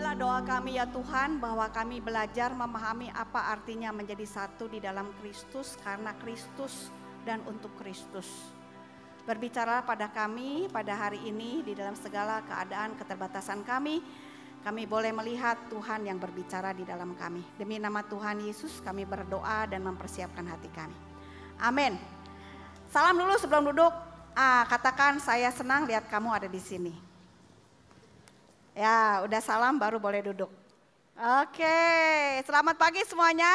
Inilah doa kami ya Tuhan, bahwa kami belajar memahami apa artinya menjadi satu di dalam Kristus, karena Kristus dan untuk Kristus. Berbicara pada kami pada hari ini di dalam segala keadaan keterbatasan kami boleh melihat Tuhan yang berbicara di dalam kami. Demi nama Tuhan Yesus kami berdoa dan mempersiapkan hati kami. Amin. Salam dulu sebelum duduk. Katakan saya senang lihat kamu ada di sini. Ya, udah salam baru boleh duduk. Oke, selamat pagi semuanya.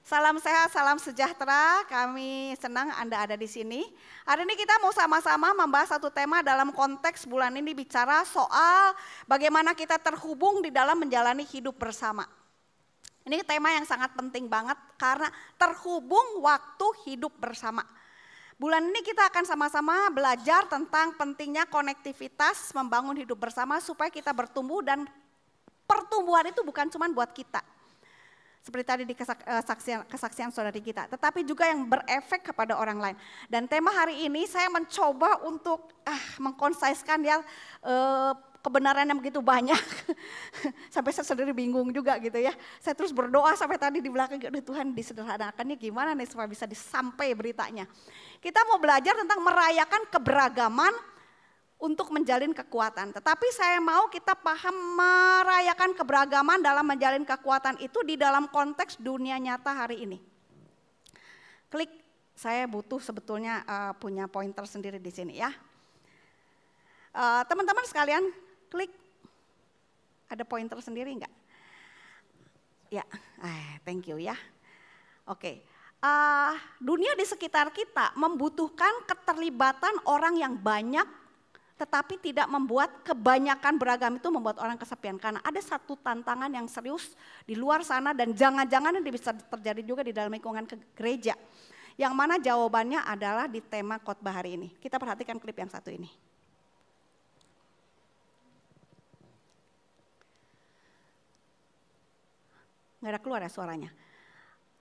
Salam sehat, salam sejahtera. Kami senang Anda ada di sini. Hari ini kita mau sama-sama membahas satu tema dalam konteks bulan ini, bicara soal bagaimana kita terhubung di dalam menjalani hidup bersama. Ini tema yang sangat penting banget karena terhubung waktu hidup bersama. Bulan ini kita akan sama-sama belajar tentang pentingnya konektivitas, membangun hidup bersama supaya kita bertumbuh, dan pertumbuhan itu bukan cuma buat kita. Seperti tadi di kesaksian saudari kita, tetapi juga yang berefek kepada orang lain. Dan tema hari ini saya mencoba untuk mengkonsaiskan ya kebenaran yang begitu banyak. Sampai saya sendiri bingung juga gitu ya. Saya terus berdoa sampai tadi di belakang, Tuhan disederhanakannya gimana nih supaya bisa disampai beritanya. Kita mau belajar tentang merayakan keberagaman untuk menjalin kekuatan. Tetapi saya mau kita paham merayakan keberagaman dalam menjalin kekuatan itu di dalam konteks dunia nyata hari ini. Klik, saya butuh sebetulnya punya pointer sendiri di sini ya. Teman-teman sekalian, klik. Ada pointer sendiri enggak? Ya, thank you ya. Oke. Dunia di sekitar kita membutuhkan keterlibatan orang yang banyak, tetapi tidak membuat kebanyakan beragam itu membuat orang kesepian. Karena ada satu tantangan yang serius di luar sana, dan jangan-jangan ini bisa terjadi juga di dalam lingkungan gereja. Yang mana jawabannya adalah di tema khotbah hari ini. Kita perhatikan klip yang satu ini. Nggak ada keluar ya suaranya.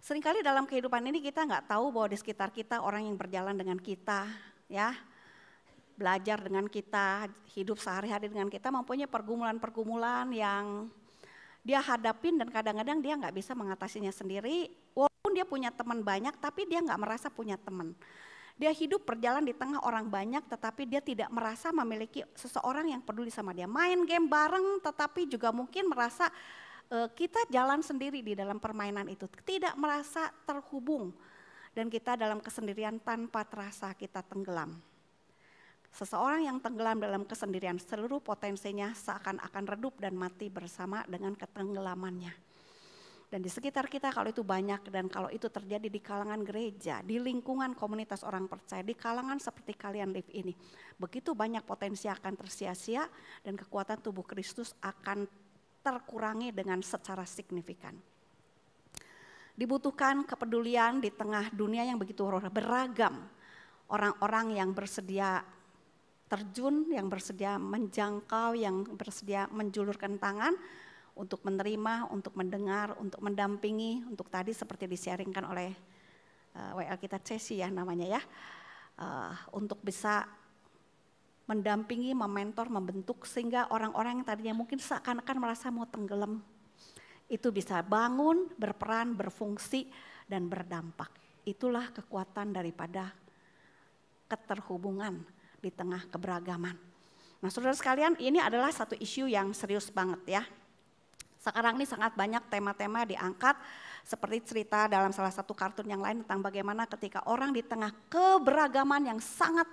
Seringkali dalam kehidupan ini kita nggak tahu bahwa di sekitar kita orang yang berjalan dengan kita, ya, belajar dengan kita, hidup sehari-hari dengan kita, mempunyai pergumulan-pergumulan yang dia hadapin, dan kadang-kadang dia nggak bisa mengatasinya sendiri. Walaupun dia punya teman banyak, tapi dia nggak merasa punya teman. Dia hidup berjalan di tengah orang banyak, tetapi dia tidak merasa memiliki seseorang yang peduli sama dia. Main game bareng, tetapi juga mungkin merasa kita jalan sendiri di dalam permainan itu, tidak merasa terhubung, dan kita dalam kesendirian tanpa terasa kita tenggelam. Seseorang yang tenggelam dalam kesendirian, seluruh potensinya seakan-akan redup dan mati bersama dengan ketenggelamannya. Dan di sekitar kita kalau itu banyak, dan kalau itu terjadi di kalangan gereja, di lingkungan komunitas orang percaya, di kalangan seperti kalian live ini, begitu banyak potensi akan tersia-sia, dan kekuatan tubuh Kristus akan terkurangi dengan secara signifikan. Dibutuhkan kepedulian di tengah dunia yang begitu beragam. Orang-orang yang bersedia terjun, yang bersedia menjangkau, yang bersedia menjulurkan tangan untuk menerima, untuk mendengar, untuk mendampingi, untuk tadi seperti di-sharingkan oleh WL kita Cesi ya namanya ya, untuk bisa mendampingi, mementor, membentuk, sehingga orang-orang yang tadinya mungkin seakan-akan merasa mau tenggelam, itu bisa bangun, berperan, berfungsi, dan berdampak. Itulah kekuatan daripada keterhubungan di tengah keberagaman. Nah saudara sekalian, ini adalah satu isu yang serius banget ya. Sekarang ini sangat banyak tema-tema diangkat, seperti cerita dalam salah satu kartun yang lain tentang bagaimana ketika orang di tengah keberagaman yang sangat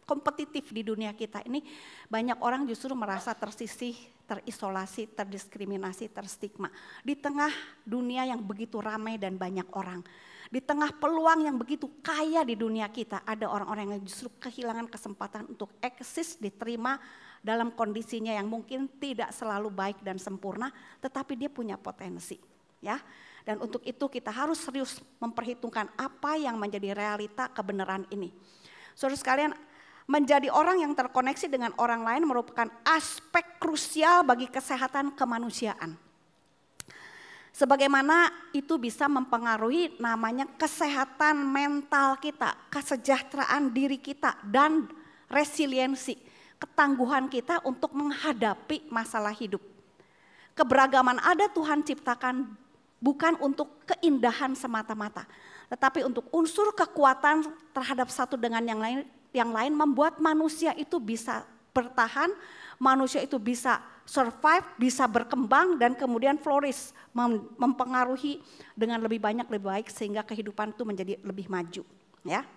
kompetitif di dunia kita ini, banyak orang justru merasa tersisih, terisolasi, terdiskriminasi, terstigma. Di tengah dunia yang begitu ramai dan banyak orang, di tengah peluang yang begitu kaya di dunia kita, ada orang-orang yang justru kehilangan kesempatan untuk eksis, diterima dalam kondisinya yang mungkin tidak selalu baik dan sempurna, tetapi dia punya potensi, ya. Dan untuk itu kita harus serius memperhitungkan apa yang menjadi realita kebenaran ini. Saudara sekalian, menjadi orang yang terkoneksi dengan orang lain merupakan aspek krusial bagi kesehatan kemanusiaan. Sebagaimana itu bisa mempengaruhi namanya kesehatan mental kita, kesejahteraan diri kita, dan resiliensi, ketangguhan kita untuk menghadapi masalah hidup. Keberagaman ada Tuhan ciptakan bukan untuk keindahan semata-mata, tetapi untuk unsur kekuatan terhadap satu dengan yang lain membuat manusia itu bisa bertahan, manusia itu bisa survive, bisa berkembang dan kemudian flourish, mempengaruhi dengan lebih banyak lebih baik sehingga kehidupan itu menjadi lebih maju, ya.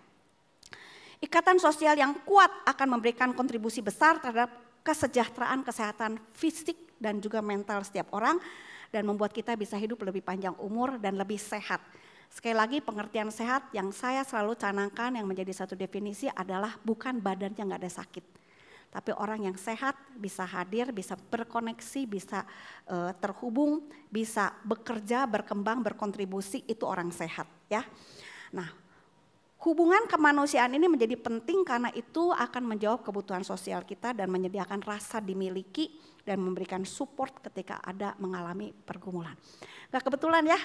Ikatan sosial yang kuat akan memberikan kontribusi besar terhadap kesejahteraan kesehatan fisik dan juga mental setiap orang dan membuat kita bisa hidup lebih panjang umur dan lebih sehat. Sekali lagi pengertian sehat yang saya selalu canangkan yang menjadi satu definisi adalah bukan badannya nggak ada sakit. Tapi orang yang sehat bisa hadir, bisa berkoneksi, bisa terhubung, bisa bekerja, berkembang, berkontribusi, itu orang sehat, ya. Nah, hubungan kemanusiaan ini menjadi penting karena itu akan menjawab kebutuhan sosial kita dan menyediakan rasa dimiliki dan memberikan support ketika ada mengalami pergumulan. Gak kebetulan ya,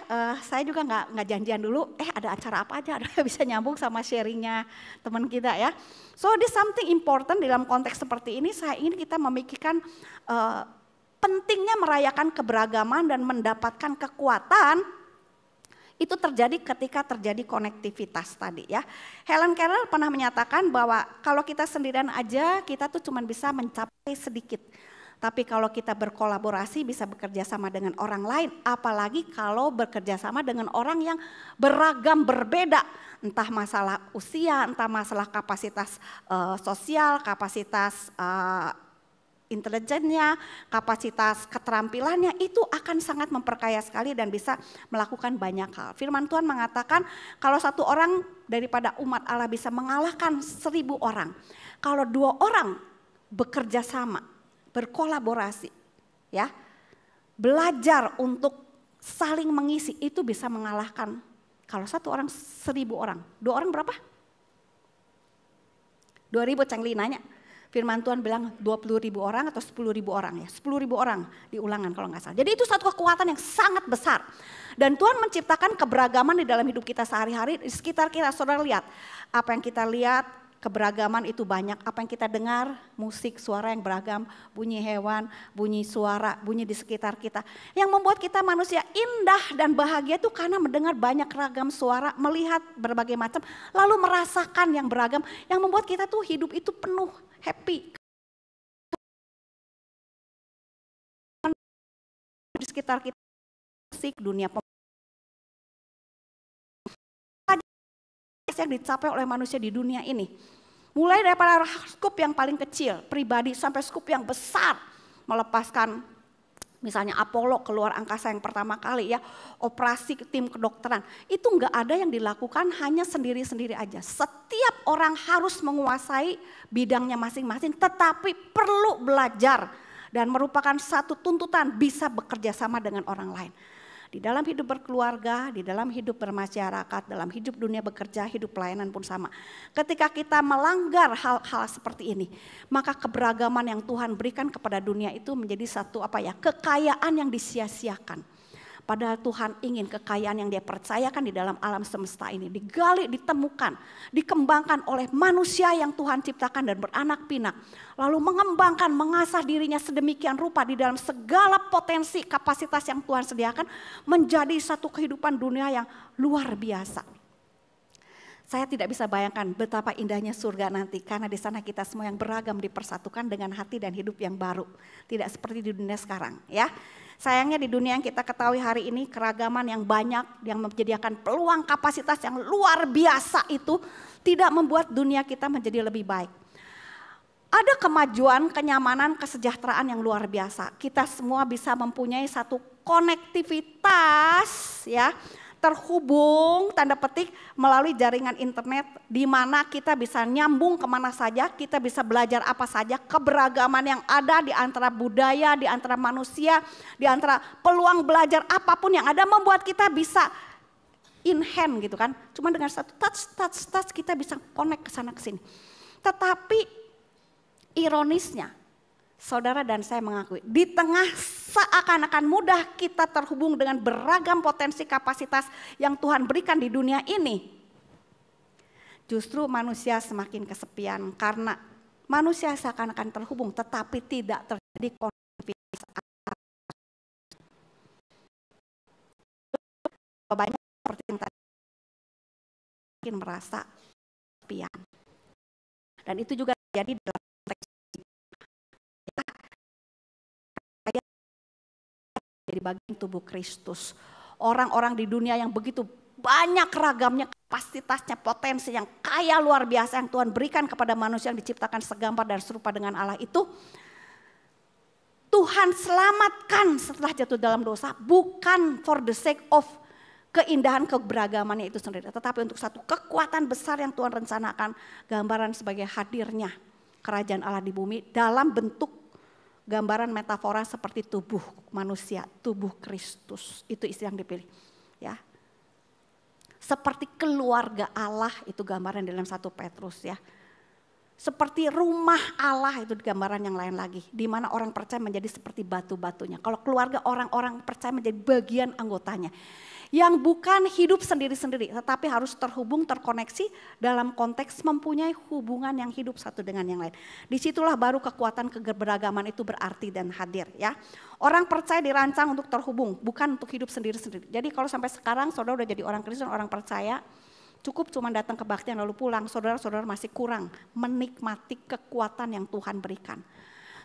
saya juga nggak janjian dulu, ada acara apa aja, bisa nyambung sama sharingnya teman kita ya. So this something important dalam konteks seperti ini, saya ingin kita memikirkan pentingnya merayakan keberagaman dan mendapatkan kekuatan. Itu terjadi ketika terjadi konektivitas tadi ya. Helen Keller pernah menyatakan bahwa kalau kita sendirian aja kita tuh cuma bisa mencapai sedikit. Tapi kalau kita berkolaborasi bisa bekerja sama dengan orang lain. Apalagi kalau bekerja sama dengan orang yang beragam berbeda. Entah masalah usia, entah masalah kapasitas sosial, kapasitas intelijennya, kapasitas keterampilannya itu akan sangat memperkaya sekali dan bisa melakukan banyak hal. Firman Tuhan mengatakan kalau satu orang daripada umat Allah bisa mengalahkan 1000 orang. Kalau 2 orang bekerja sama, berkolaborasi, ya, belajar untuk saling mengisi itu bisa mengalahkan. Kalau 1 orang 1000 orang, 2 orang berapa? 2000 Cengli nanya. Firman Tuhan bilang 20.000 orang atau 10.000 orang ya, 10.000 orang di Ulangan kalau nggak salah. Jadi itu satu kekuatan yang sangat besar. Dan Tuhan menciptakan keberagaman di dalam hidup kita sehari-hari di sekitar kita. Saudara lihat, apa yang kita lihat keberagaman itu banyak. Apa yang kita dengar, musik, suara yang beragam, bunyi hewan, bunyi suara, bunyi di sekitar kita. Yang membuat kita manusia indah dan bahagia itu karena mendengar banyak ragam suara, melihat berbagai macam, lalu merasakan yang beragam. Yang membuat kita tuh hidup itu penuh happy. Di sekitar kita, musik, dunia yang dicapai oleh manusia di dunia ini. Mulai daripada skup yang paling kecil, pribadi, sampai skup yang besar. Melepaskan misalnya Apollo keluar angkasa yang pertama kali ya, operasi tim kedokteran. Itu enggak ada yang dilakukan hanya sendiri-sendiri aja. Setiap orang harus menguasai bidangnya masing-masing, tetapi perlu belajar. Dan merupakan satu tuntutan bisa bekerja sama dengan orang lain. Di dalam hidup berkeluarga, di dalam hidup bermasyarakat, dalam hidup dunia bekerja, hidup pelayanan pun sama. Ketika kita melanggar hal-hal seperti ini, maka keberagaman yang Tuhan berikan kepada dunia itu menjadi satu kekayaan yang disia-siakan. Padahal Tuhan ingin kekayaan yang Dia percayakan di dalam alam semesta ini digali, ditemukan, dikembangkan oleh manusia yang Tuhan ciptakan dan beranak pinak. Lalu mengembangkan, mengasah dirinya sedemikian rupa di dalam segala potensi kapasitas yang Tuhan sediakan menjadi satu kehidupan dunia yang luar biasa. Saya tidak bisa bayangkan betapa indahnya surga nanti karena di sana kita semua yang beragam dipersatukan dengan hati dan hidup yang baru. Tidak seperti di dunia sekarang ya. Sayangnya di dunia yang kita ketahui hari ini keragaman yang banyak yang menyediakan peluang kapasitas yang luar biasa itu tidak membuat dunia kita menjadi lebih baik. Ada kemajuan, kenyamanan, kesejahteraan yang luar biasa. Kita semua bisa mempunyai satu konektivitas ya, terhubung tanda petik melalui jaringan internet di mana kita bisa nyambung kemana saja, kita bisa belajar apa saja, keberagaman yang ada di antara budaya, di antara manusia, di antara peluang belajar apapun yang ada membuat kita bisa in hand gitu kan. Cuma dengan satu touch kita bisa connect ke sana ke sini. Tetapi ironisnya saudara dan saya mengakui, di tengah seakan-akan mudah kita terhubung dengan beragam potensi kapasitas yang Tuhan berikan di dunia ini. Justru manusia semakin kesepian karena manusia seakan-akan terhubung tetapi tidak terjadi konektivitas. banyak seperti yang tadi mungkin merasa kesepian. Dan itu juga terjadi dalam konteks jadi bagian tubuh Kristus. Orang-orang di dunia yang begitu banyak ragamnya, kapasitasnya, potensi yang kaya luar biasa yang Tuhan berikan kepada manusia yang diciptakan segambar dan serupa dengan Allah itu, Tuhan selamatkan setelah jatuh dalam dosa, bukan for the sake of keindahan keberagamannya itu sendiri, tetapi untuk satu kekuatan besar yang Tuhan rencanakan, gambaran sebagai hadirnya kerajaan Allah di bumi dalam bentuk gambaran metafora seperti tubuh manusia, tubuh Kristus. Itu istilah yang dipilih. Ya. Seperti keluarga Allah itu gambaran dalam 1 Petrus ya. Seperti rumah Allah itu gambaran yang lain lagi. Di mana orang percaya menjadi seperti batu-batunya. Kalau keluarga orang-orang percaya menjadi bagian anggotanya. Yang bukan hidup sendiri-sendiri, tetapi harus terhubung, terkoneksi dalam konteks mempunyai hubungan yang hidup satu dengan yang lain. Disitulah baru kekuatan keberagaman itu berarti dan hadir ya. Orang percaya dirancang untuk terhubung, bukan untuk hidup sendiri-sendiri. Jadi kalau sampai sekarang saudara udah jadi orang Kristen, orang percaya, cukup cuma datang kebaktian lalu pulang, saudara-saudara masih kurang menikmati kekuatan yang Tuhan berikan.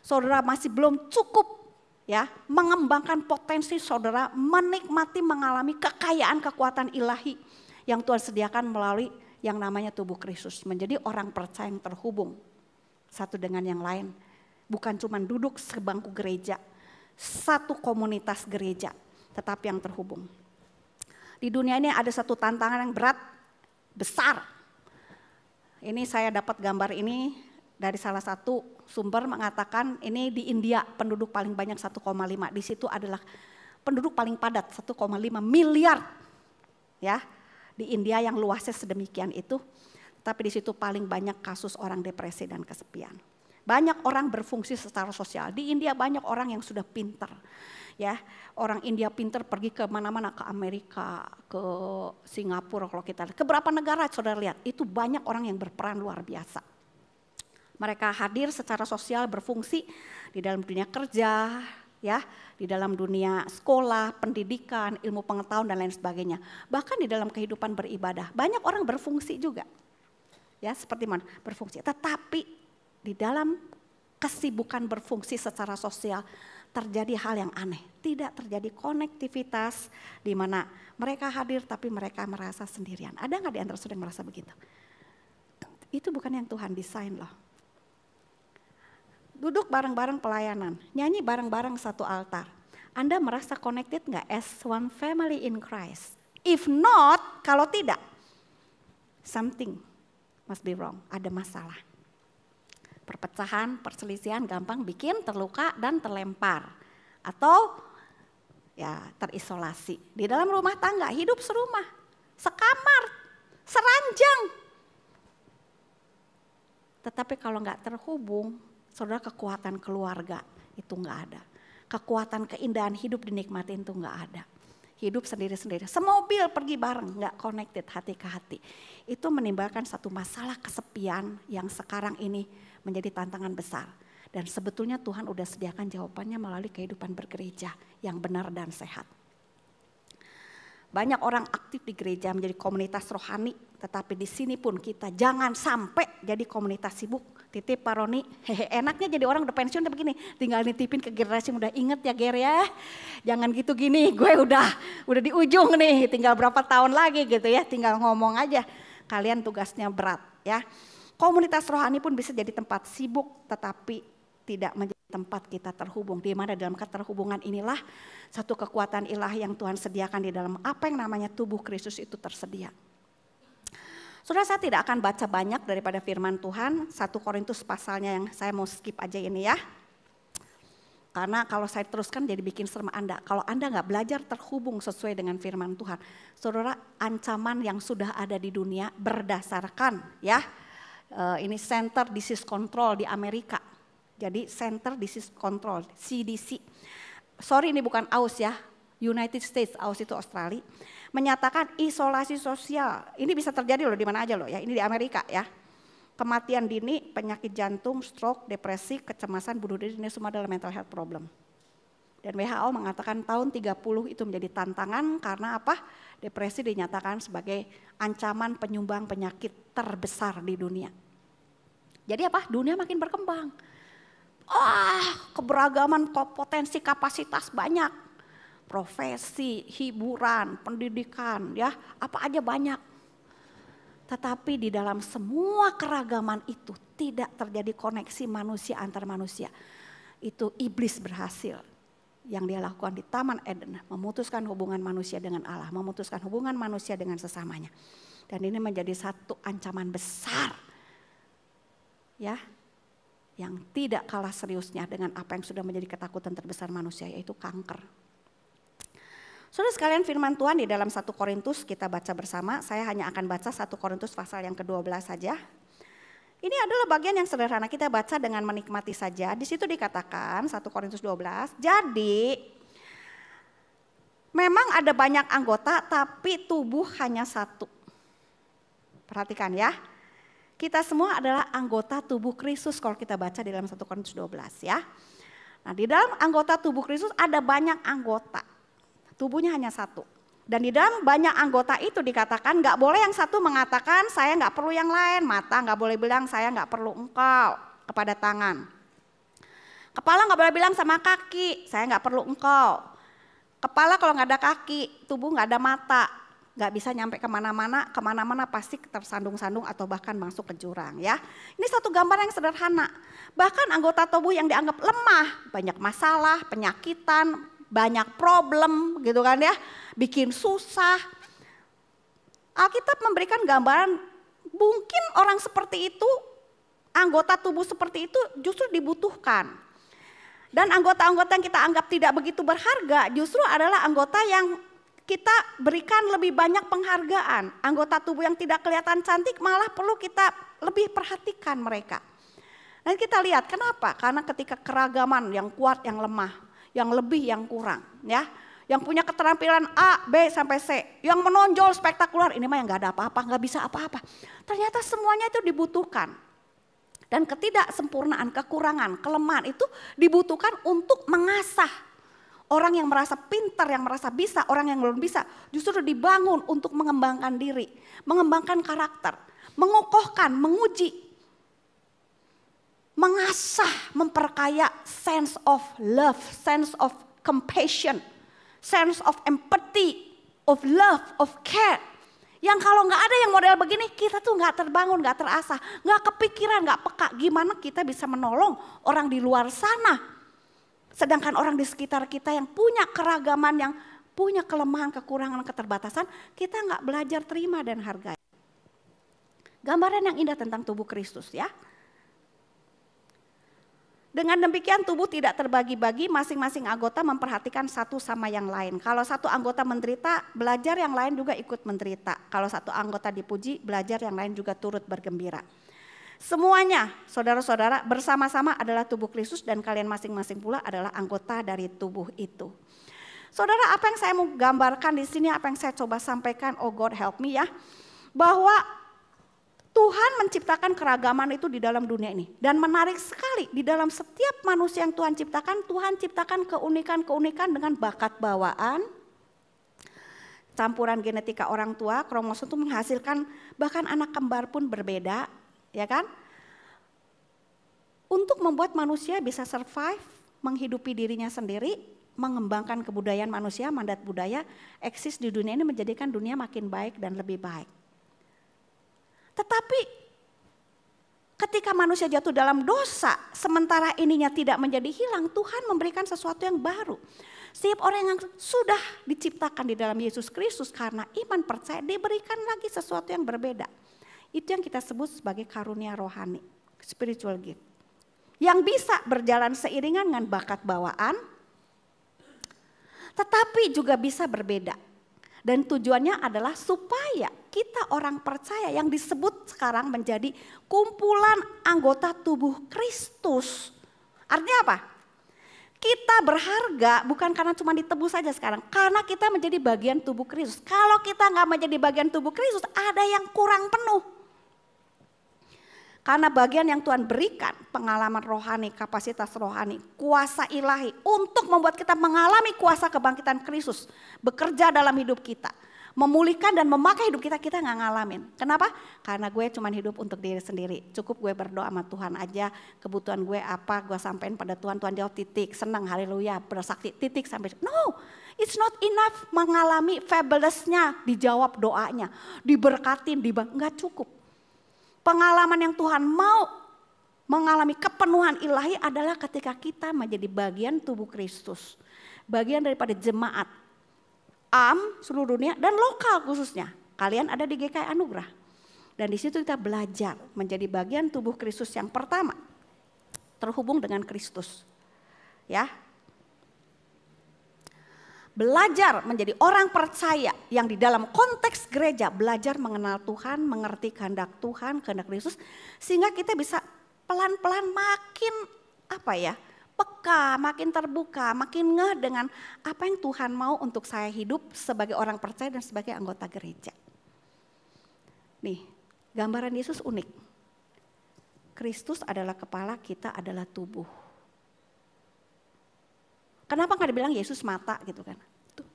Saudara masih belum cukup ya, mengembangkan potensi saudara, menikmati, mengalami kekayaan kekuatan ilahi yang Tuhan sediakan melalui yang namanya tubuh Kristus. Menjadi orang percaya yang terhubung satu dengan yang lain. Bukan cuma duduk sebangku gereja, satu komunitas gereja, tetapi yang terhubung. Di dunia ini ada satu tantangan yang berat, besar. Ini saya dapat gambar ini dari salah satu sumber mengatakan ini di India penduduk paling banyak 1,5. Di situ adalah penduduk paling padat 1,5 miliar. Ya, di India yang luasnya sedemikian itu. Tapi di situ paling banyak kasus orang depresi dan kesepian. Banyak orang berfungsi secara sosial. Di India banyak orang yang sudah pintar. Ya, orang India pintar pergi ke mana-mana, ke Amerika, ke Singapura kalau kita lihat. Ke beberapa negara saudara lihat, itu banyak orang yang berperan luar biasa. Mereka hadir secara sosial, berfungsi di dalam dunia kerja, ya, di dalam dunia sekolah, pendidikan, ilmu pengetahuan dan lain sebagainya. Bahkan di dalam kehidupan beribadah, banyak orang berfungsi juga. Ya, seperti mana? Berfungsi. Tetapi di dalam kesibukan berfungsi secara sosial terjadi hal yang aneh. Tidak terjadi konektivitas di mana mereka hadir tapi mereka merasa sendirian. Ada nggak di antara saudara yang merasa begitu? Itu bukan yang Tuhan desain loh. Duduk bareng-bareng pelayanan, nyanyi bareng-bareng satu altar. Anda merasa connected nggak as one family in Christ? If not, kalau tidak, something must be wrong, ada masalah. Perpecahan, perselisihan gampang bikin terluka dan terlempar. Atau ya terisolasi. Di dalam rumah tangga, hidup serumah, sekamar, seranjang. Tetapi kalau nggak terhubung, saudara, kekuatan keluarga itu nggak ada. Kekuatan keindahan hidup dinikmatin itu nggak ada. Hidup sendiri-sendiri. Semobil pergi bareng, nggak connected hati ke hati. Itu menimbulkan satu masalah kesepian yang sekarang ini menjadi tantangan besar. Dan sebetulnya Tuhan udah sediakan jawabannya melalui kehidupan bergereja yang benar dan sehat. Banyak orang aktif di gereja menjadi komunitas rohani, tetapi di sini pun kita jangan sampai jadi komunitas sibuk. Titip Pak Roni, enaknya jadi orang udah pensiun tapi begini, tinggal nitipin ke generasi muda. Ingat ya Ger ya, jangan gitu gini, gue udah di ujung nih, tinggal berapa tahun lagi gitu ya, tinggal ngomong aja. Kalian tugasnya berat ya. Komunitas rohani pun bisa jadi tempat sibuk, tetapi tidak menjadi tempat kita terhubung. Di mana dalam keterhubungan inilah satu kekuatan ilahi yang Tuhan sediakan di dalam apa yang namanya tubuh Kristus itu tersedia. Saudara, saya tidak akan baca banyak daripada firman Tuhan. 1 Korintus pasalnya yang saya mau skip aja ini ya. Karena kalau saya teruskan jadi bikin serem Anda. Kalau Anda nggak belajar terhubung sesuai dengan firman Tuhan. Saudara, ancaman yang sudah ada di dunia berdasarkan ya. Ini Center Disease Control di Amerika. Jadi Center Disease Control, CDC. Sorry ini bukan AUS ya, United States, AUS itu Australia. Menyatakan isolasi sosial, ini bisa terjadi loh di mana aja loh ya, ini di Amerika ya. Kematian dini, penyakit jantung, stroke, depresi, kecemasan, bunuh diri, ini semua adalah mental health problem. Dan WHO mengatakan tahun 30 itu menjadi tantangan karena apa? Depresi dinyatakan sebagai ancaman penyumbang penyakit terbesar di dunia. Jadi apa? Dunia makin berkembang. Keberagaman potensi kapasitas banyak. Profesi, hiburan, pendidikan, ya apa aja banyak. Tetapi di dalam semua keragaman itu tidak terjadi koneksi manusia antar manusia. Itu iblis berhasil. Yang dia lakukan di Taman Eden, memutuskan hubungan manusia dengan Allah, memutuskan hubungan manusia dengan sesamanya. Dan ini menjadi satu ancaman besar, ya, yang tidak kalah seriusnya dengan apa yang sudah menjadi ketakutan terbesar manusia, yaitu kanker. Saudara sekalian, firman Tuhan di dalam 1 Korintus kita baca bersama. Saya hanya akan baca 1 Korintus pasal yang ke-12 saja. Ini adalah bagian yang sederhana, kita baca dengan menikmati saja. Di situ dikatakan 1 Korintus 12, jadi memang ada banyak anggota tapi tubuh hanya satu. Perhatikan ya, kita semua adalah anggota tubuh Kristus kalau kita baca di dalam 1 Korintus 12 ya. Nah, di dalam anggota tubuh Kristus ada banyak anggota, tubuhnya hanya satu. Dan di dalam banyak anggota itu dikatakan gak boleh yang satu mengatakan saya gak perlu yang lain. Mata gak boleh bilang saya gak perlu engkau kepada tangan. Kepala gak boleh bilang sama kaki saya gak perlu engkau. Kepala kalau gak ada kaki, tubuh gak ada mata, gak bisa nyampe kemana-mana pasti tersandung-sandung atau bahkan masuk ke jurang ya. Ini satu gambar yang sederhana. Bahkan anggota tubuh yang dianggap lemah, banyak masalah, penyakitan, banyak problem gitu kan ya, bikin susah. Alkitab memberikan gambaran mungkin orang seperti itu, anggota tubuh seperti itu justru dibutuhkan. Dan anggota-anggota yang kita anggap tidak begitu berharga justru adalah anggota yang kita berikan lebih banyak penghargaan. Anggota tubuh yang tidak kelihatan cantik malah perlu kita lebih perhatikan mereka. Dan kita lihat kenapa? Karena ketika keragaman yang kuat, yang lemah, yang lebih, yang kurang, ya, yang punya keterampilan A, B sampai C, yang menonjol spektakuler, ini mah yang nggak ada apa-apa, nggak bisa apa-apa. Ternyata semuanya itu dibutuhkan, dan ketidaksempurnaan, kekurangan, kelemahan itu dibutuhkan untuk mengasah orang yang merasa pintar, yang merasa bisa, orang yang belum bisa, justru dibangun untuk mengembangkan diri, mengembangkan karakter, mengokohkan, menguji. Mengasah, memperkaya sense of love, sense of compassion, sense of empathy, of love, of care. Yang kalau nggak ada yang model begini, kita tuh nggak terbangun, nggak terasah, nggak kepikiran, nggak peka. Gimana kita bisa menolong orang di luar sana? Sedangkan orang di sekitar kita yang punya keragaman, yang punya kelemahan, kekurangan, keterbatasan, kita nggak belajar terima dan hargai. Gambaran yang indah tentang tubuh Kristus ya. Dengan demikian tubuh tidak terbagi-bagi, masing-masing anggota memperhatikan satu sama yang lain. Kalau satu anggota menderita, belajar yang lain juga ikut menderita. Kalau satu anggota dipuji, belajar yang lain juga turut bergembira. Semuanya, saudara-saudara, bersama-sama adalah tubuh Kristus dan kalian masing-masing pula adalah anggota dari tubuh itu. Saudara, apa yang saya mau gambarkan di sini, apa yang saya coba sampaikan, oh God help me ya, bahwa Tuhan menciptakan keragaman itu di dalam dunia ini. Dan menarik sekali, di dalam setiap manusia yang Tuhan ciptakan, Tuhan ciptakan keunikan-keunikan dengan bakat bawaan. Campuran genetika orang tua, kromosom itu menghasilkan bahkan anak kembar pun berbeda, ya kan? Untuk membuat manusia bisa survive, menghidupi dirinya sendiri, mengembangkan kebudayaan manusia, mandat budaya, eksis di dunia ini menjadikan dunia makin baik dan lebih baik. Tetapi ketika manusia jatuh dalam dosa, sementara ininya tidak menjadi hilang, Tuhan memberikan sesuatu yang baru. Setiap orang yang sudah diciptakan di dalam Yesus Kristus karena iman percaya, diberikan lagi sesuatu yang berbeda. Itu yang kita sebut sebagai karunia rohani, spiritual gift. Yang bisa berjalan seiringan dengan bakat bawaan, tetapi juga bisa berbeda. Dan tujuannya adalah supaya kita orang percaya yang disebut sekarang menjadi kumpulan anggota tubuh Kristus. Artinya apa? Kita berharga bukan karena cuma ditebus saja sekarang. Karena kita menjadi bagian tubuh Kristus. Kalau kita nggak menjadi bagian tubuh Kristus, ada yang kurang penuh. Karena bagian yang Tuhan berikan, pengalaman rohani, kapasitas rohani, kuasa ilahi untuk membuat kita mengalami kuasa kebangkitan Kristus bekerja dalam hidup kita. Memulihkan dan memakai hidup kita, kita gak ngalamin. Kenapa? Karena gue cuma hidup untuk diri sendiri. Cukup gue berdoa sama Tuhan aja, kebutuhan gue apa, gue sampein pada Tuhan, Tuhan jawab titik, senang, haleluya, bersaksi titik sampai. No, it's not enough mengalami fabulousnya, dijawab doanya, diberkatin, gak cukup. Pengalaman yang Tuhan mau mengalami kepenuhan ilahi adalah ketika kita menjadi bagian tubuh Kristus. Bagian daripada jemaat. Seluruh dunia dan lokal khususnya. Kalian ada di GKI Anugerah. Dan di situ kita belajar menjadi bagian tubuh Kristus yang pertama. Terhubung dengan Kristus. Ya. Belajar menjadi orang percaya yang di dalam konteks gereja belajar mengenal Tuhan, mengerti kehendak Tuhan, kehendak Kristus. Sehingga kita bisa pelan-pelan makin peka, makin terbuka, makin ngeh dengan apa yang Tuhan mau untuk saya hidup sebagai orang percaya dan sebagai anggota gereja. Nih, gambaran Yesus unik. Kristus adalah kepala, kita adalah tubuh. Kenapa gak dibilang Yesus mata gitu kan? Tuh,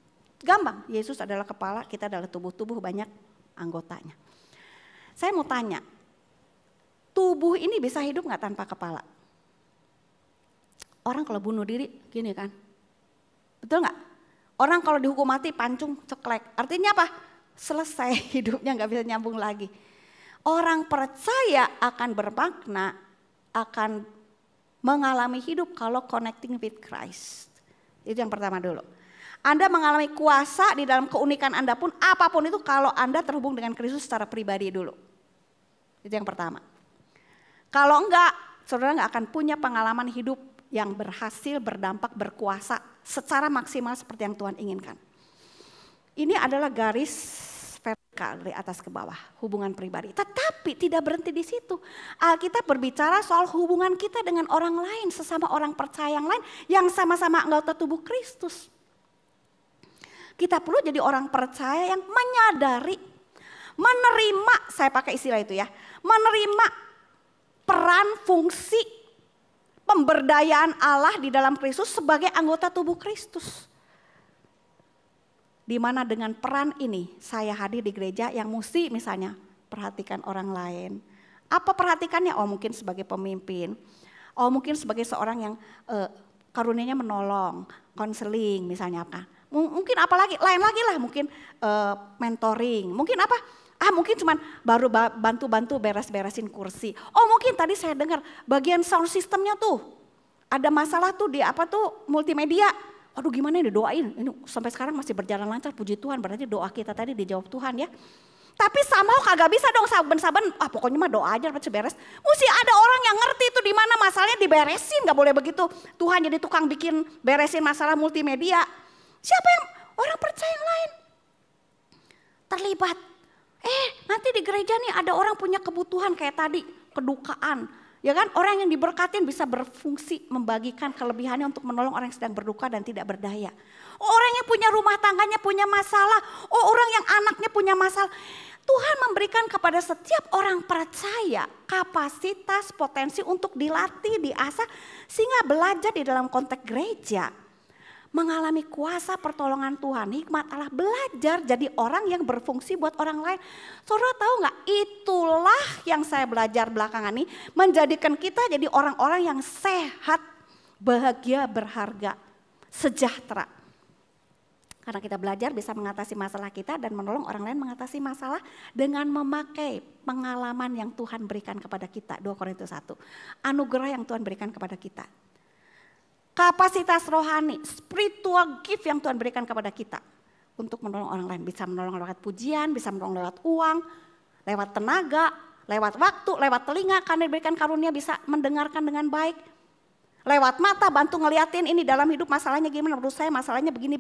gampang, Yesus adalah kepala, kita adalah tubuh banyak anggotanya. Saya mau tanya, tubuh ini bisa hidup gak tanpa kepala? Orang kalau bunuh diri gini kan, betul gak? Orang kalau dihukum mati pancung ceklek, artinya apa? Selesai hidupnya gak bisa nyambung lagi. Orang percaya akan bermakna, akan mengalami hidup kalau connecting with Christ. Itu yang pertama dulu. Anda mengalami kuasa di dalam keunikan Anda pun, apapun itu kalau Anda terhubung dengan Kristus secara pribadi dulu. Itu yang pertama. Kalau enggak, saudara gak akan punya pengalaman hidup yang berhasil, berdampak, berkuasa secara maksimal seperti yang Tuhan inginkan. Ini adalah garis vertikal dari atas ke bawah, hubungan pribadi. Tetapi tidak berhenti di situ. Alkitab berbicara soal hubungan kita dengan orang lain, sesama orang percaya yang lain yang sama-sama anggota tubuh Kristus. Kita perlu jadi orang percaya yang menyadari, menerima, saya pakai istilah itu ya, menerima peran, fungsi, pemberdayaan Allah di dalam Kristus sebagai anggota tubuh Kristus. Di mana dengan peran ini saya hadir di gereja yang mesti misalnya perhatikan orang lain. Apa perhatikannya? Oh mungkin sebagai pemimpin. Oh mungkin sebagai seorang yang karunianya menolong, konseling misalnya apa. Mungkin apalagi, lain lagi lah mungkin mentoring. Mungkin apa? Mungkin cuman baru bantu-bantu beres-beresin kursi. Oh mungkin tadi saya dengar bagian sound systemnya tuh ada masalah tuh di multimedia. Aduh gimana ini doain, ini sampai sekarang masih berjalan lancar, puji Tuhan, berarti doa kita tadi dijawab Tuhan ya. Tapi somehow kagak bisa dong saben-saben, pokoknya mah doa aja dapat beres. Mesti ada orang yang ngerti itu di mana masalahnya diberesin, gak boleh begitu. Tuhan jadi tukang bikin beresin masalah multimedia. Siapa yang orang percaya yang lain terlibat? Nanti di gereja nih ada orang punya kebutuhan kayak tadi, kedukaan. Ya kan, orang yang diberkatin bisa berfungsi membagikan kelebihannya untuk menolong orang yang sedang berduka dan tidak berdaya. Orang yang punya rumah tangganya punya masalah, orang yang anaknya punya masalah. Tuhan memberikan kepada setiap orang percaya kapasitas, potensi untuk dilatih, diasah. Sehingga belajar di dalam konteks gereja. Mengalami kuasa pertolongan Tuhan, hikmat Allah, belajar jadi orang yang berfungsi buat orang lain. Saudara tahu gak, itulah yang saya belajar belakangan ini, menjadikan kita jadi orang-orang yang sehat, bahagia, berharga, sejahtera. Karena kita belajar bisa mengatasi masalah kita dan menolong orang lain mengatasi masalah dengan memakai pengalaman yang Tuhan berikan kepada kita. 2 Korintus 1, anugerah yang Tuhan berikan kepada kita. Kapasitas rohani, spiritual gift yang Tuhan berikan kepada kita untuk menolong orang lain. Bisa menolong lewat pujian, bisa menolong lewat uang, lewat tenaga, lewat waktu, lewat telinga. Karena diberikan karunia bisa mendengarkan dengan baik. Lewat mata, bantu ngeliatin ini dalam hidup masalahnya gimana. Menurut saya masalahnya begini.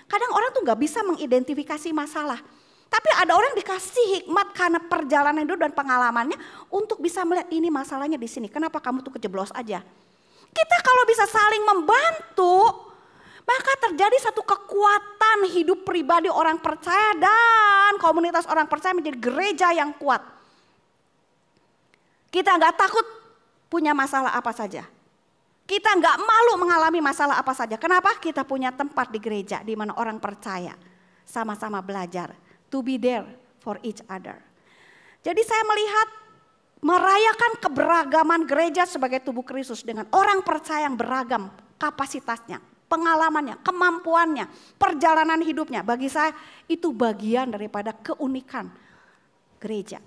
Kadang orang tuh gak bisa mengidentifikasi masalah. Tapi ada orang dikasih hikmat karena perjalanan hidup dan pengalamannya untuk bisa melihat ini masalahnya di sini. Kenapa kamu tuh kejeblos aja? Kita kalau bisa saling membantu, maka terjadi satu kekuatan hidup pribadi orang percaya dan komunitas orang percaya menjadi gereja yang kuat. Kita nggak takut punya masalah apa saja. Kita nggak malu mengalami masalah apa saja. Kenapa? Kita punya tempat di gereja di mana orang percaya. Sama-sama belajar. To be there for each other. Jadi saya melihat merayakan keberagaman gereja sebagai tubuh Kristus dengan orang percaya yang beragam kapasitasnya, pengalamannya, kemampuannya, perjalanan hidupnya. Bagi saya itu bagian daripada keunikan gereja.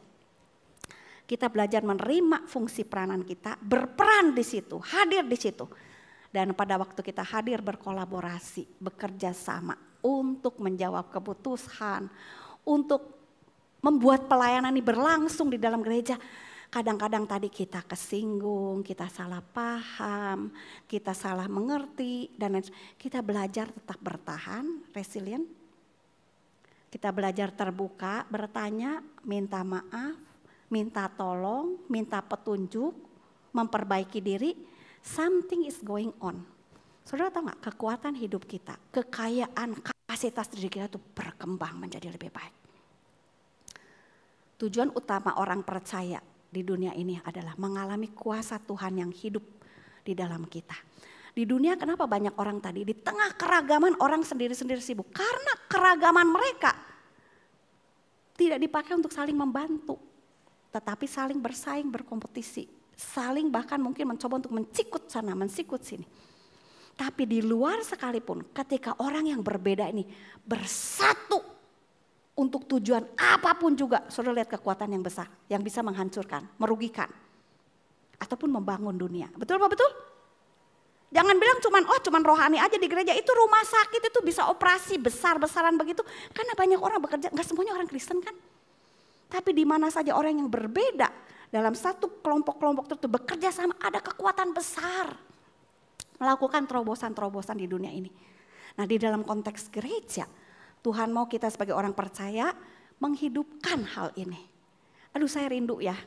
Kita belajar menerima fungsi peranan kita, berperan di situ, hadir di situ. Dan pada waktu kita hadir berkolaborasi, bekerja sama untuk menjawab kebutuhan, untuk membuat pelayanan ini berlangsung di dalam gereja. Kadang-kadang tadi kita kesinggung, kita salah paham, kita salah mengerti, dan kita belajar tetap bertahan, resilient. Kita belajar terbuka, bertanya, minta maaf, minta tolong, minta petunjuk, memperbaiki diri. Something is going on. Saudara tahu nggak, kekuatan hidup kita, kekayaan, kapasitas diri kita itu berkembang menjadi lebih baik. Tujuan utama orang percaya di dunia ini adalah mengalami kuasa Tuhan yang hidup di dalam kita. Di dunia kenapa banyak orang tadi, di tengah keragaman orang sendiri-sendiri sibuk. Karena keragaman mereka tidak dipakai untuk saling membantu. Tetapi saling bersaing, berkompetisi. Saling bahkan mungkin mencoba untuk mencikut sana, mensikut sini. Tapi di luar sekalipun ketika orang yang berbeda ini bersatu untuk tujuan apapun juga, saudara lihat kekuatan yang besar yang bisa menghancurkan, merugikan, ataupun membangun dunia. Betul Pak, betul? Jangan bilang cuman rohani aja di gereja, itu rumah sakit itu bisa operasi besar-besaran begitu. Karena banyak orang bekerja, gak semuanya orang Kristen kan. Tapi di mana saja orang yang berbeda dalam satu kelompok-kelompok tertentu bekerja sama, ada kekuatan besar. Melakukan terobosan-terobosan di dunia ini. Nah di dalam konteks gereja, Tuhan mau kita sebagai orang percaya menghidupkan hal ini. Aduh saya rindu ya,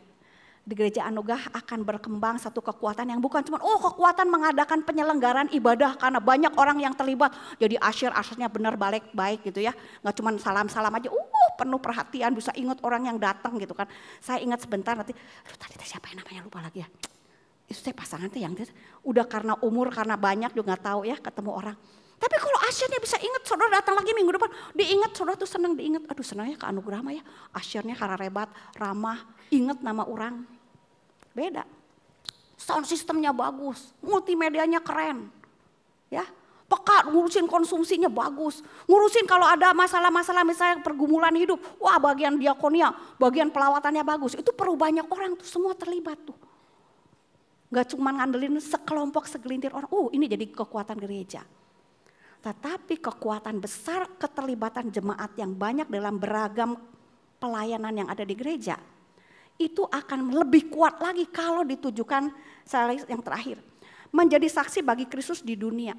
di gereja Anugerah akan berkembang satu kekuatan yang bukan cuma kekuatan mengadakan penyelenggaraan ibadah karena banyak orang yang terlibat. Jadi asyir-asyirnya benar baik gitu ya. Gak cuma salam-salam aja, penuh perhatian, bisa ingat orang yang datang gitu kan. Saya ingat sebentar nanti, tadi siapa yang namanya lupa lagi ya. Itu saya pasangan tuh yang udah karena umur, karena banyak juga gak tahu ya ketemu orang. Tapi kalau asyirnya bisa ingat, saudara datang lagi minggu depan, diingat, saudara tuh senang diingat. Aduh senangnya ke Anugerah mah ya, asyirnya karena rebat, ramah, ingat nama orang. Beda, sound systemnya bagus, multimedianya keren, ya, peka ngurusin konsumsinya bagus, ngurusin kalau ada masalah-masalah misalnya pergumulan hidup, wah bagian diakonia, bagian pelawatannya bagus, itu perlu banyak orang tuh semua terlibat tuh. Gak cuma ngandelin sekelompok segelintir orang, ini jadi kekuatan gereja. Tetapi kekuatan besar keterlibatan jemaat yang banyak dalam beragam pelayanan yang ada di gereja, itu akan lebih kuat lagi kalau ditujukan yang terakhir. Menjadi saksi bagi Kristus di dunia.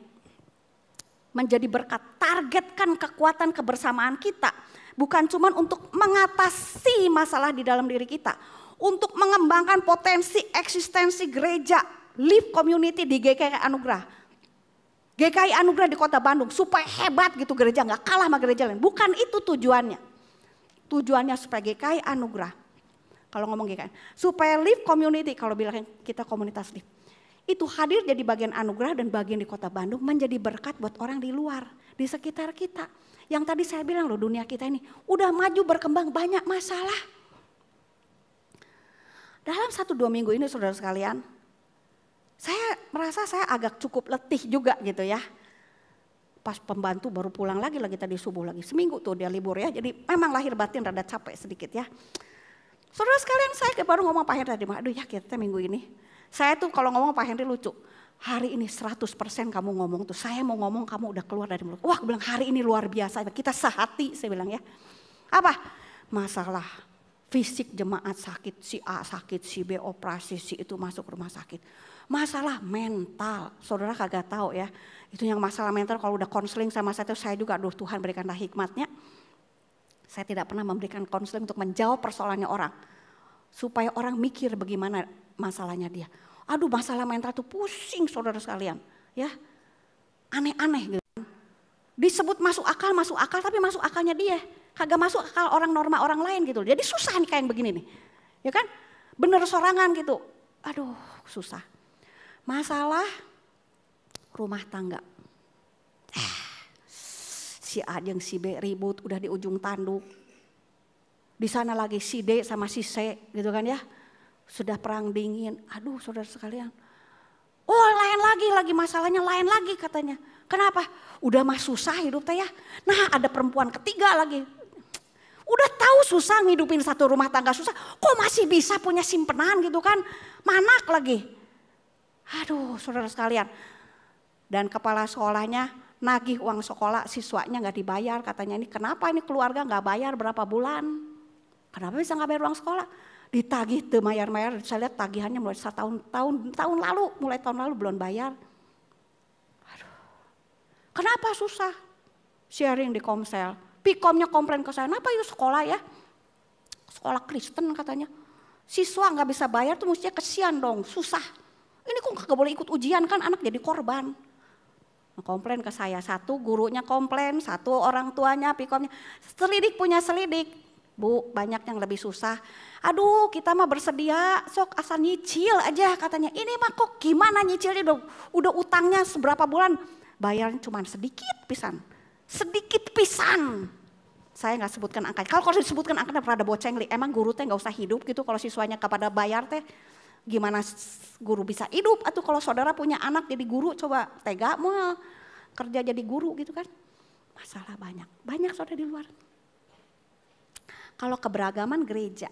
Menjadi berkat, targetkan kekuatan kebersamaan kita. Bukan cuma untuk mengatasi masalah di dalam diri kita. Untuk mengembangkan potensi eksistensi gereja, live community di GKI Anugerah. GKI Anugerah di Kota Bandung supaya hebat gitu gereja, gak kalah sama gereja lain. Bukan itu tujuannya. Tujuannya supaya GKI Anugerah. Kalau ngomong GKI, supaya live community, kalau bilang kita komunitas live, itu hadir jadi bagian anugerah dan bagian di Kota Bandung menjadi berkat buat orang di luar, di sekitar kita. Yang tadi saya bilang loh, dunia kita ini udah maju berkembang, banyak masalah. Dalam 1-2 minggu ini saudara sekalian, saya merasa saya agak cukup letih juga gitu ya. Pas pembantu baru pulang lagi tadi subuh lagi, seminggu tuh dia libur ya, jadi memang lahir batin rada capek sedikit ya. Saudara sekalian, saya baru ngomong Pak Henry tadi, aduh ya kita minggu ini. Saya tuh kalau ngomong Pak Henry lucu, hari ini 100% kamu ngomong tuh, saya mau ngomong kamu udah keluar dari mulut. Wah bilang hari ini luar biasa, kita sehati saya bilang ya. Apa? Masalah fisik jemaat sakit, si A sakit, si B operasi, si itu masuk rumah sakit. Masalah mental, saudara kagak tahu ya. Itu yang masalah mental kalau udah konseling sama saya juga, aduh Tuhan berikanlah hikmatnya. Saya tidak pernah memberikan konseling untuk menjawab persoalannya orang. Supaya orang mikir bagaimana masalahnya dia. Aduh masalah mental itu pusing saudara sekalian. Ya, aneh-aneh gitu. Disebut masuk akal tapi masuk akalnya dia. Kagak masuk akal orang normal orang lain gitu. Jadi susah nih kayak yang begini nih. Ya kan? bener sorangan gitu. Aduh susah. Masalah rumah tangga. Si A jeung si B ribut udah di ujung tanduk. Di sana lagi si D sama si C gitu kan ya. Sudah perang dingin. Aduh saudara sekalian. Oh lain lagi masalahnya lain lagi katanya. Kenapa? Udah mah susah hidup teh ya. Nah ada perempuan ketiga lagi. Udah tahu susah ngidupin satu rumah tangga susah. Kok masih bisa punya simpenan gitu kan. Manak lagi. Aduh saudara sekalian. Dan kepala sekolahnya nagih uang sekolah siswanya gak dibayar. Katanya ini kenapa ini keluarga gak bayar berapa bulan. Kenapa bisa gak bayar uang sekolah. Ditagih tuh mayar-mayar, saya lihat tagihannya mulai tahun lalu belum bayar. Aduh. Kenapa susah? Sharing di Komsel. Pikomnya komplain ke saya, kenapa yuk sekolah ya? Sekolah Kristen katanya. Siswa gak bisa bayar tuh mestinya kesian dong, susah. Ini kok gak boleh ikut ujian kan anak jadi korban. Komplain ke saya, satu gurunya komplain, satu orang tuanya pikomnya. Selidik punya selidik. Bu banyak yang lebih susah. Aduh kita mah bersedia sok asal nyicil aja katanya. Ini mah kok gimana nyicilnya udah utangnya seberapa bulan. Bayarnya cuma sedikit pisan. Sedikit pisan. Saya gak sebutkan angkanya. Kalau disebutkan angkanya pernah ada boceng. Emang guru teh gak usah hidup gitu kalau siswanya kepada bayar teh. Gimana guru bisa hidup. Atau kalau saudara punya anak jadi guru coba tega mau kerja jadi guru gitu kan. Masalah banyak. Banyak saudara di luar. Kalau keberagaman gereja.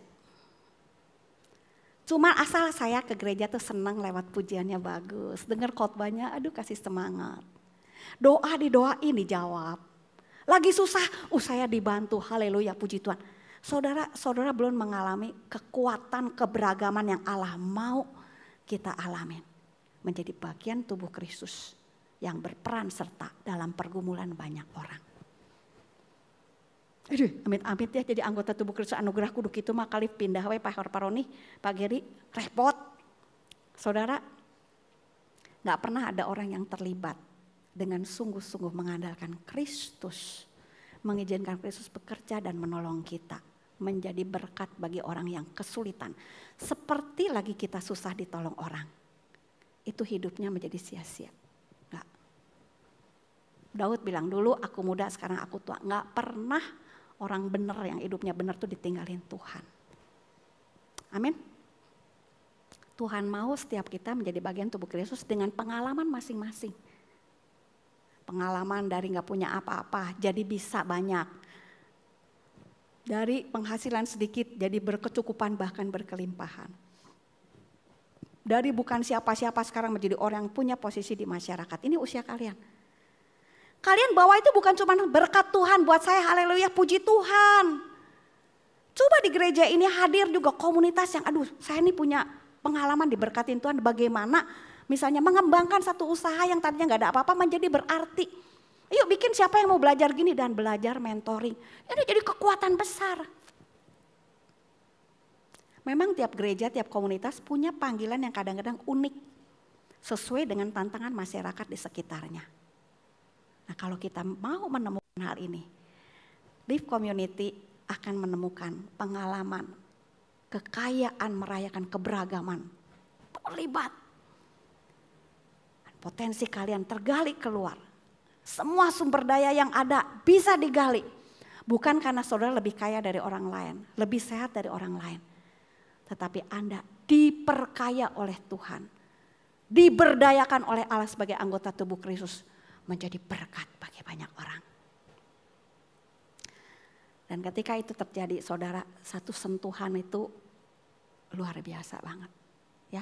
Cuma asal saya ke gereja tuh senang lewat pujiannya bagus. Dengar khotbahnya aduh kasih semangat. Doa didoain dijawab. Lagi susah, saya dibantu, haleluya puji Tuhan. Saudara belum mengalami kekuatan keberagaman yang Allah mau kita alami. Menjadi bagian tubuh Kristus yang berperan serta dalam pergumulan banyak orang. Aduh, amit-amit ya jadi anggota tubuh Kristus anugerah kudu kitu mah kali pindah we Pak Paroni, Pak Geri, repot. Saudara, gak pernah ada orang yang terlibat dengan sungguh-sungguh mengandalkan Kristus, mengizinkan Kristus bekerja dan menolong kita, menjadi berkat bagi orang yang kesulitan. Seperti lagi kita susah ditolong orang, itu hidupnya menjadi sia-sia. Gak. Daud bilang dulu aku muda sekarang aku tua, gak pernah orang benar yang hidupnya benar tuh ditinggalin Tuhan. Amin. Tuhan mau setiap kita menjadi bagian tubuh Kristus dengan pengalaman masing-masing. Pengalaman dari gak punya apa-apa jadi bisa banyak. Dari penghasilan sedikit jadi berkecukupan bahkan berkelimpahan. Dari bukan siapa-siapa sekarang menjadi orang yang punya posisi di masyarakat. Ini usia kalian. Kalian bawa itu bukan cuma berkat Tuhan buat saya, haleluya, puji Tuhan. Coba di gereja ini hadir juga komunitas yang aduh saya ini punya pengalaman diberkatin Tuhan bagaimana misalnya mengembangkan satu usaha yang tadinya gak ada apa-apa menjadi berarti. Yuk bikin siapa yang mau belajar gini dan belajar mentoring. Ini jadi kekuatan besar. Memang tiap gereja, tiap komunitas punya panggilan yang kadang-kadang unik. Sesuai dengan tantangan masyarakat di sekitarnya. Nah kalau kita mau menemukan hal ini, Live Community akan menemukan pengalaman, kekayaan merayakan keberagaman, terlibat. Potensi kalian tergali keluar, semua sumber daya yang ada bisa digali. Bukan karena saudara lebih kaya dari orang lain, lebih sehat dari orang lain. Tetapi Anda diperkaya oleh Tuhan, diberdayakan oleh Allah sebagai anggota tubuh Kristus. Menjadi berkat bagi banyak orang. Dan ketika itu terjadi saudara, satu sentuhan itu luar biasa banget. Ya,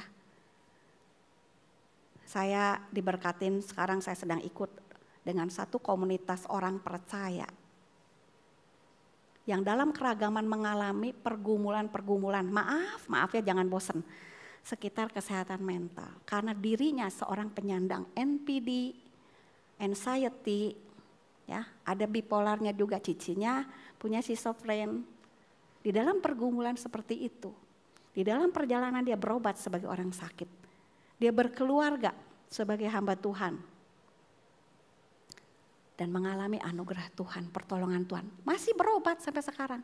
saya diberkatin sekarang saya sedang ikut dengan satu komunitas orang percaya. Yang dalam keragaman mengalami pergumulan-pergumulan, maaf ya jangan bosen. Sekitar kesehatan mental. Karena dirinya seorang penyandang NPD, anxiety, ya, ada bipolarnya juga cicinya, punya schizofren. Di dalam pergumulan seperti itu, di dalam perjalanan dia berobat sebagai orang sakit, dia berkeluarga sebagai hamba Tuhan. dan mengalami anugerah Tuhan, pertolongan Tuhan. Masih berobat sampai sekarang.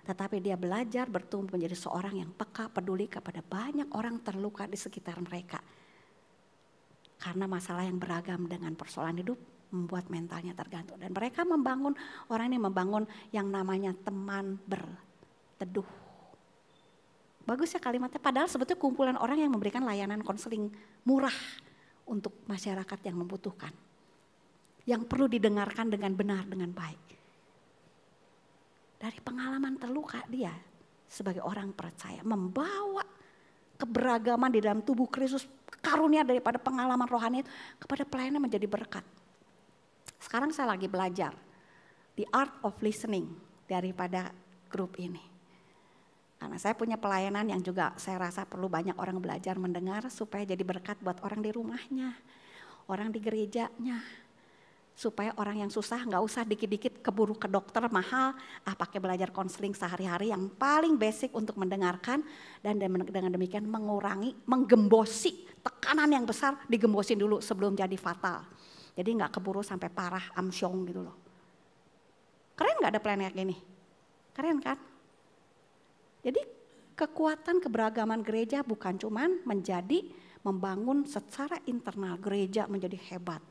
Tetapi dia belajar bertumbuh menjadi seorang yang peka, peduli kepada banyak orang terluka di sekitar mereka. Karena masalah yang beragam dengan persoalan hidup membuat mentalnya tergantung. Dan mereka membangun, orang ini membangun yang namanya teman berteduh. Bagus ya kalimatnya, padahal sebetulnya kumpulan orang yang memberikan layanan konseling murah untuk masyarakat yang membutuhkan. Yang perlu didengarkan dengan benar, dengan baik. Dari pengalaman terluka dia sebagai orang percaya membawa keberagaman di dalam tubuh Kristus, karunia daripada pengalaman rohani kepada pelayannya menjadi berkat. Sekarang saya lagi belajar the art of listening daripada grup ini. Karena saya punya pelayanan yang juga saya rasa perlu banyak orang belajar mendengar supaya jadi berkat buat orang di rumahnya, orang di gerejanya. Supaya orang yang susah nggak usah dikit-dikit keburu ke dokter mahal, pakai belajar konseling sehari-hari yang paling basic untuk mendengarkan dan dengan demikian mengurangi, menggembosi tekanan yang besar, digembosin dulu sebelum jadi fatal. Jadi nggak keburu sampai parah, amsyong gitu loh. Keren nggak ada pelayanan kayak gini? Keren kan? Jadi kekuatan keberagaman gereja bukan cuman menjadi membangun secara internal gereja menjadi hebat.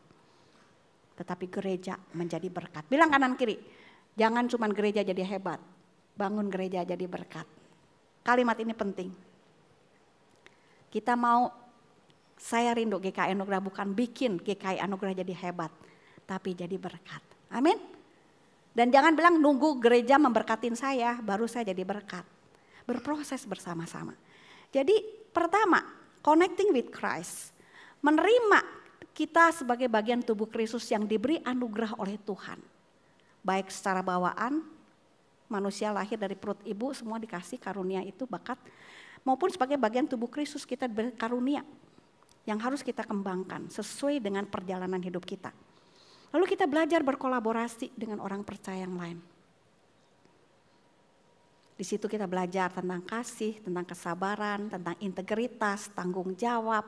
Tetapi gereja menjadi berkat. Bilang kanan kiri, jangan cuman gereja jadi hebat, bangun gereja jadi berkat. Kalimat ini penting. Kita mau, saya rindu GKI Anugerah bukan bikin GKI Anugerah jadi hebat, tapi jadi berkat. Amin. Dan jangan bilang nunggu gereja memberkatin saya, baru saya jadi berkat. Berproses bersama-sama. Jadi pertama, connecting with Christ. Menerima kita sebagai bagian tubuh Kristus yang diberi anugerah oleh Tuhan. Baik secara bawaan, manusia lahir dari perut ibu semua dikasih karunia itu bakat. Maupun sebagai bagian tubuh Kristus kita diberi karunia yang harus kita kembangkan sesuai dengan perjalanan hidup kita. Lalu kita belajar berkolaborasi dengan orang percaya yang lain. Di situ kita belajar tentang kasih, tentang kesabaran, tentang integritas, tanggung jawab.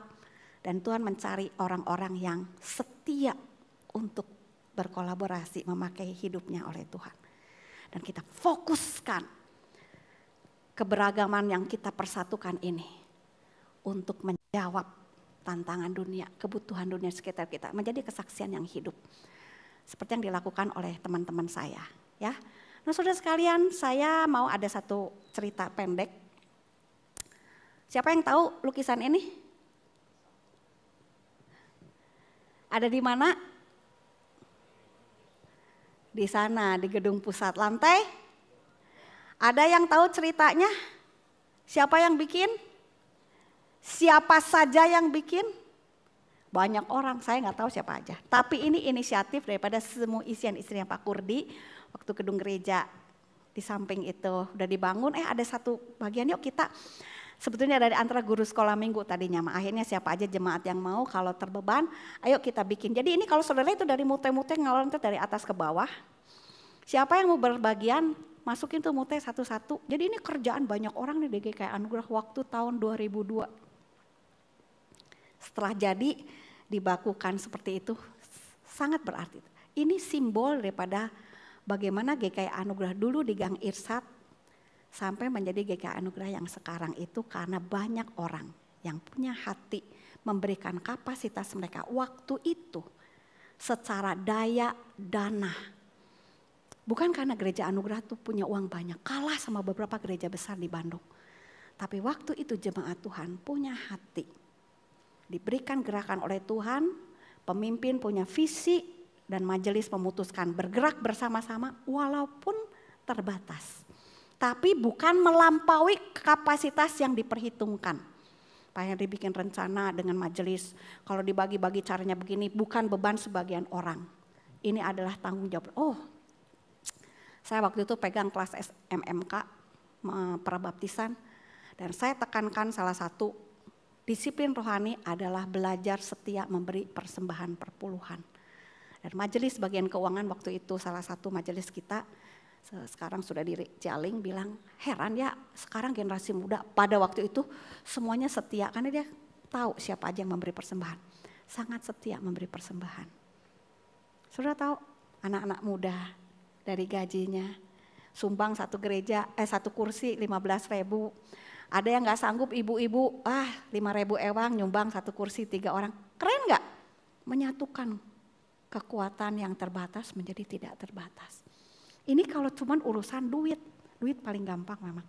Dan Tuhan mencari orang-orang yang setia untuk berkolaborasi, memakai hidupnya oleh Tuhan. Dan kita fokuskan keberagaman yang kita persatukan ini untuk menjawab tantangan dunia, kebutuhan dunia sekitar kita. Menjadi kesaksian yang hidup. Seperti yang dilakukan oleh teman-teman saya. Ya. Nah saudara sekalian, saya mau ada satu cerita pendek. Siapa yang tahu lukisan ini? Ada di mana? Di sana, di gedung pusat lantai. Ada yang tahu ceritanya? Siapa yang bikin? Siapa saja yang bikin? Banyak orang, saya nggak tahu siapa aja. Tapi ini inisiatif daripada semua istrinya Pak Kurdi. Waktu gedung gereja di samping itu udah dibangun, ada satu bagian yuk kita. Sebetulnya dari antara guru sekolah minggu tadinya, akhirnya siapa aja jemaat yang mau kalau terbeban, ayo kita bikin. Jadi ini kalau saudara itu dari mute-mute ngalor dari atas ke bawah. Siapa yang mau berbagian, masukin tuh mute satu-satu. Jadi ini kerjaan banyak orang nih di GKI Anugerah waktu tahun 2002. Setelah jadi dibakukan seperti itu, sangat berarti. Ini simbol daripada bagaimana GKI Anugerah dulu di Gang Irsat sampai menjadi GKI Anugerah yang sekarang itu karena banyak orang yang punya hati memberikan kapasitas mereka waktu itu secara daya dana. Bukan karena gereja Anugerah tuh punya uang banyak, kalah sama beberapa gereja besar di Bandung. Tapi waktu itu jemaat Tuhan punya hati. Diberikan gerakan oleh Tuhan, pemimpin punya visi, dan majelis memutuskan bergerak bersama-sama walaupun terbatas. Tapi bukan melampaui kapasitas yang diperhitungkan. Pak yang dibikin rencana dengan majelis, kalau dibagi-bagi caranya begini bukan beban sebagian orang. Ini adalah tanggung jawab. Saya waktu itu pegang kelas MMK, perabaptisan. Dan saya tekankan salah satu disiplin rohani adalah belajar setia memberi persembahan perpuluhan. Dan majelis bagian keuangan waktu itu salah satu majelis kita sekarang sudah di Cialing bilang heran ya sekarang generasi muda pada waktu itu semuanya setia karena dia tahu siapa aja yang memberi persembahan. Sangat setia memberi persembahan. Sudah tahu anak-anak muda dari gajinya. Sumbang satu kursi 15.000. Ada yang gak sanggup ibu-ibu, 5.000 ewang nyumbang satu kursi 3 orang. Keren gak? Menyatukan kekuatan yang terbatas menjadi tidak terbatas. Ini kalau cuman urusan duit paling gampang memang.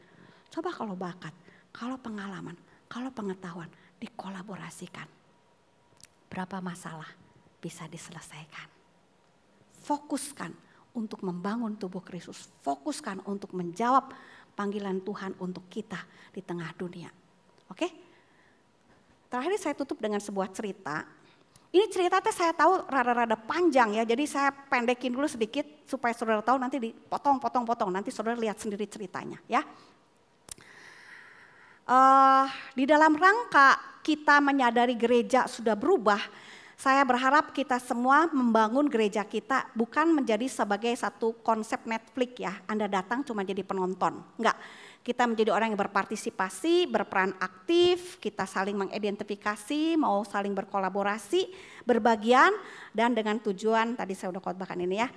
Coba kalau bakat, kalau pengalaman, kalau pengetahuan dikolaborasikan. Berapa masalah bisa diselesaikan. Fokuskan untuk membangun tubuh Kristus. Fokuskan untuk menjawab panggilan Tuhan untuk kita di tengah dunia. Oke? Terakhir saya tutup dengan sebuah cerita. Ini ceritanya saya tahu rada-rada panjang ya, jadi saya pendekin dulu sedikit supaya saudara tahu, nanti dipotong-potong, nanti saudara lihat sendiri ceritanya ya. Di dalam rangka kita menyadari gereja sudah berubah, saya berharap kita semua membangun gereja kita bukan menjadi sebagai satu konsep Netflix ya, Anda datang cuma jadi penonton, enggak. Kita menjadi orang yang berpartisipasi, berperan aktif, kita saling mengidentifikasi, mau saling berkolaborasi, berbagian, dan dengan tujuan, tadi saya udah khotbahkan ini ya,